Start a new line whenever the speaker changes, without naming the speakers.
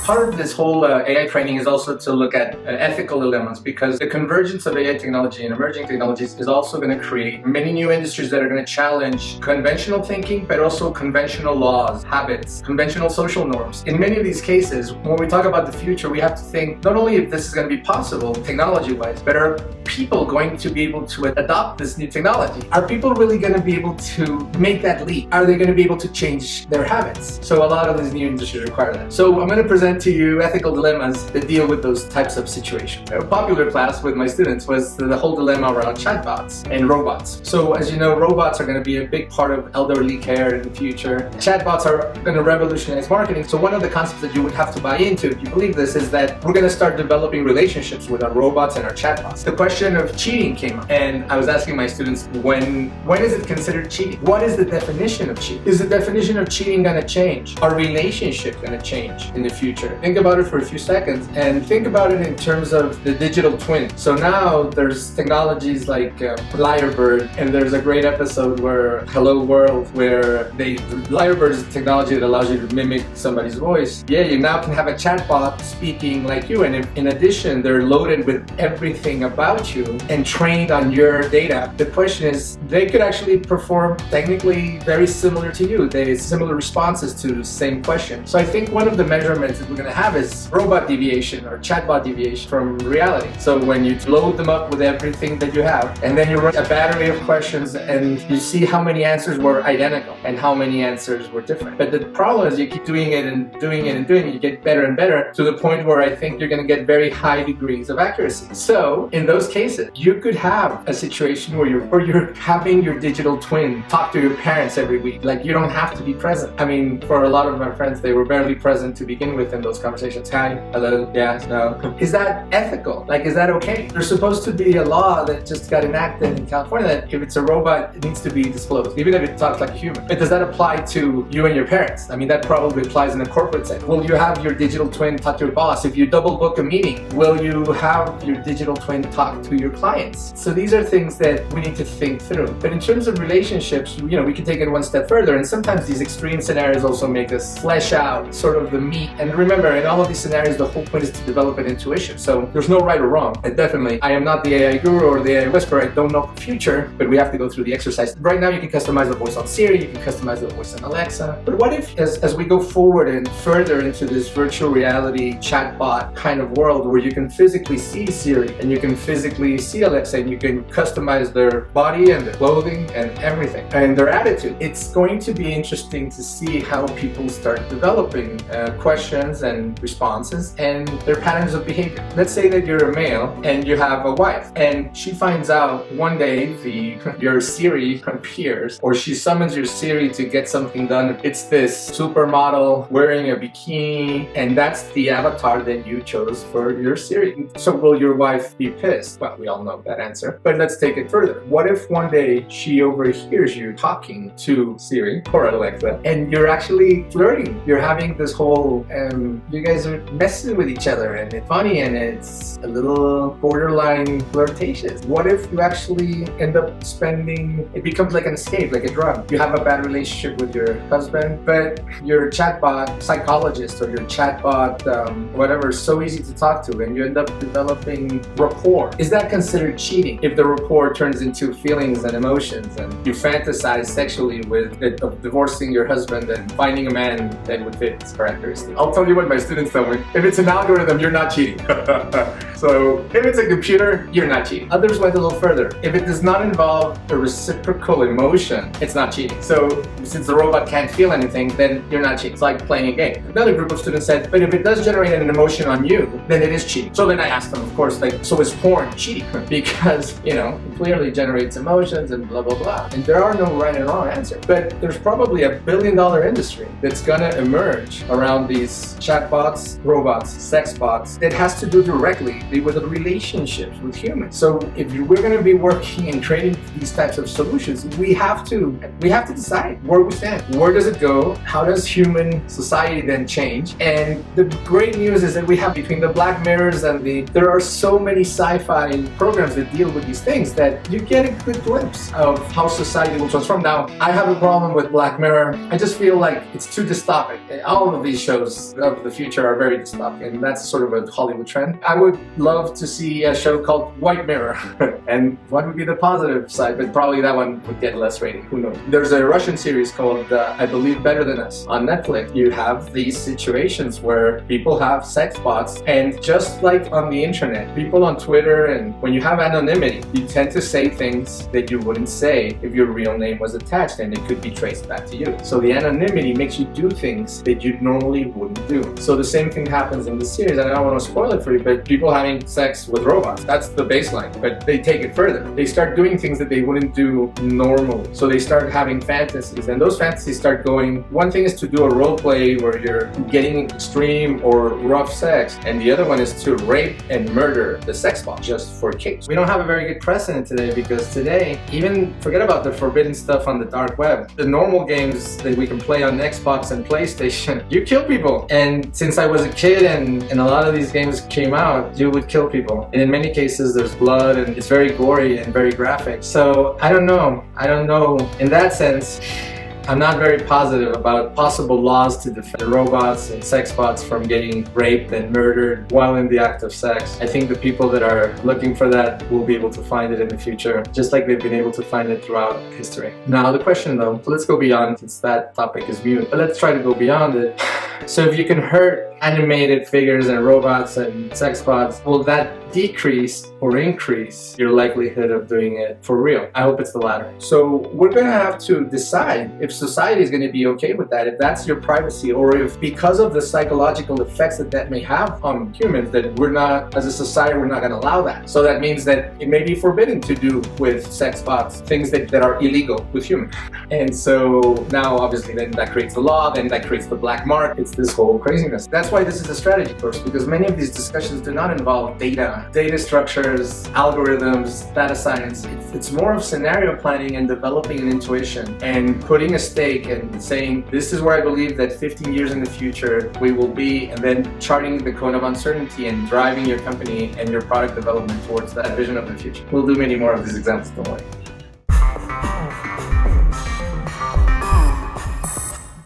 Part of this whole AI training is also to look at ethical dilemmas, because the convergence of AI technology and emerging technologies is also going to create many new industries that are going to challenge conventional thinking, but also conventional laws, habits, conventional social norms. In many of these cases, when we talk about the future, we have to think not only if this is going to be possible technology-wise, but are people going to be able to adopt this new technology? Are people really going to be able to make that leap? Are they going to be able to change their habits? So a lot of these new industries require that. So I'm going to present to you ethical dilemmas that deal with those types of situations. A popular class with my students was the whole dilemma around chatbots and robots. So as you know, robots are going to be a big part of elderly care in the future. Chatbots are going to revolutionize marketing. So one of the concepts that you would have to buy into if you believe this is that we're going to start developing relationships with our robots and our chatbots. The question of cheating came up, and I was asking my students, when is it considered cheating? What is the definition of cheating? Is the definition of cheating going to change? Are relationships going to change in the future? Think about it for a few seconds and think about it in terms of the digital twin. So now there's technologies like Lyrebird, and there's a great episode where Hello World, where Lyrebird is a technology that allows you to mimic somebody's voice. Yeah, you now can have a chatbot speaking like you, and in addition, they're loaded with everything about you and trained on your data. The question is, they could actually perform technically very similar to you. They have similar responses to the same question. So I think one of the measurements that we're going to have is robot deviation or chatbot deviation from reality. So when you load them up with everything that you have, and then you run a battery of questions and you see how many answers were identical and how many answers were different. But the problem is you keep doing it and doing it and doing it, you get better and better to the point where I think you're going to get very high degrees of accuracy. So in those cases, you could have a situation where you're having your digital twin talk to your parents every week. Like, you don't have to be present. I mean, for a lot of my friends, they were barely present to begin with in those conversations. Hi, hello, yes, no. Is that ethical? Like, is that okay? There's supposed to be a law that just got enacted in California that if it's a robot, it needs to be disclosed, even if it talks like a human. But does that apply to you and your parents? I mean, that probably applies in a corporate setting. Will you have your digital twin talk to your boss? If you double book a meeting, will you have your digital twin talk to your clients? So these are things that we need to think through. But in terms of relationships, you know, we can take it one step further, and sometimes these extreme scenarios also make us flesh out sort of the meat. And remember, in all of these scenarios, the whole point is to develop an intuition. So there's no right or wrong. And definitely, I am not the AI guru or the AI whisperer. I don't know the future, but we have to go through the exercise. Right now, you can customize the voice on Siri, you can customize the voice on Alexa. But what if, as we go forward and further into this virtual reality chatbot kind of world where you can physically see Siri and you can physically see Alexa and you can customize their body and their clothing and everything and their attitude? It's going to be interesting to see how people start developing questions and responses and their patterns of behavior. Let's say that you're a male and you have a wife, and she finds out one day your Siri appears, or she summons your Siri to get something done. It's this supermodel wearing a bikini, and that's the avatar that you chose for your Siri. So will your wife be pissed? Well, we all know that answer, but let's take it further. What if one day she overhears you talking to Siri or Alexa, and you're actually flirting? You're having this whole, you guys are messing with each other, and it's funny, and it's a little borderline flirtatious. What if you actually end up spending, it becomes like an escape, like a drug. You have a bad relationship with your husband, but your chatbot psychologist or your chatbot whatever is so easy to talk to, and you end up developing rapport. Is that considered cheating if the rapport turns into feelings and emotions, and you fantasize sexually with it, of divorcing your husband and finding a man that would fit his characteristics? I'll tell you what my students tell me. If it's an algorithm, you're not cheating. So if it's a computer, you're not cheating. Others went a little further. If it does not involve a reciprocal emotion, it's not cheating. So since the robot can't feel anything, then you're not cheating. It's like playing a game. Another group of students said, but if it does generate an emotion on you, then it is cheating. So then I asked them, of course, like, so is porn cheating? Because, you know, it clearly generates emotions and blah, blah, blah. And there are no right and wrong answers. But there's probably $1 billion industry that's gonna emerge around these chatbots, robots, sexbots, that has to do directly with the relationships with humans. So if we're gonna be working and creating these types of solutions, we have to decide where we stand. Where does it go? How does human society then change? And the great news is that we have, between the Black Mirrors and there are so many sci-fi programs that deal with these things that you get a good glimpse of how society will transform. Now, I have a problem with Black Mirror. I just feel like it's too dystopic. All of these shows of of the future are very dystopic, and that's sort of a Hollywood trend. I would love to see a show called White Mirror. And what would be the positive side? But probably that one would get less rating. Who knows? There's a Russian series called, I believe, Better Than Us on Netflix. You have these situations where people have sex bots, and just like on the internet, people on Twitter, and when you have anonymity, you tend to say things that you wouldn't say if your real name was attached, and it could be traced back to you. So the anonymity makes you do things that you normally wouldn't do. So the same thing happens in the series, and I don't want to spoil it for you, but people having sex with robots, that's the baseline, but they take it further. They start doing things that they wouldn't do normally. So they start having fantasies, and those fantasies start going, one thing is to do a role play where you're getting extreme or rough sex, and the other one is to rape and murder the sex bot just for kicks. We don't have a very good precedent today, because today, even forget about the forbidden stuff on the dark web, the normal games that we can play on Xbox and PlayStation, you kill people. And since I was a kid and a lot of these games came out, you would kill people. And in many cases there's blood, and it's very gory and very graphic. So I don't know. In that sense, I'm not very positive about possible laws to defend robots and sex bots from getting raped and murdered while in the act of sex. I think the people that are looking for that will be able to find it in the future, just like they've been able to find it throughout history. Now the question though, so let's go beyond, since that topic is mute, but let's try to go beyond it. So if you can hurt animated figures and robots and sex bots, will that decrease or increase your likelihood of doing it for real? I hope it's the latter. So we're gonna have to decide if society is gonna be okay with that, if that's your privacy, or if because of the psychological effects that may have on humans, that we're not, as a society, we're not gonna allow that. So that means that it may be forbidden to do with sex bots things that are illegal with humans. And so now obviously then that creates the law, then that creates the black market. It's this whole craziness. That's why this is a strategy course, because many of these discussions do not involve data structures, algorithms, data science. It's more of scenario planning and developing an intuition and putting a stake and saying, this is where I believe that 15 years in the future we will be, and then charting the cone of uncertainty and driving your company and your product development towards that vision of the future. We'll do many more of these examples, don't worry.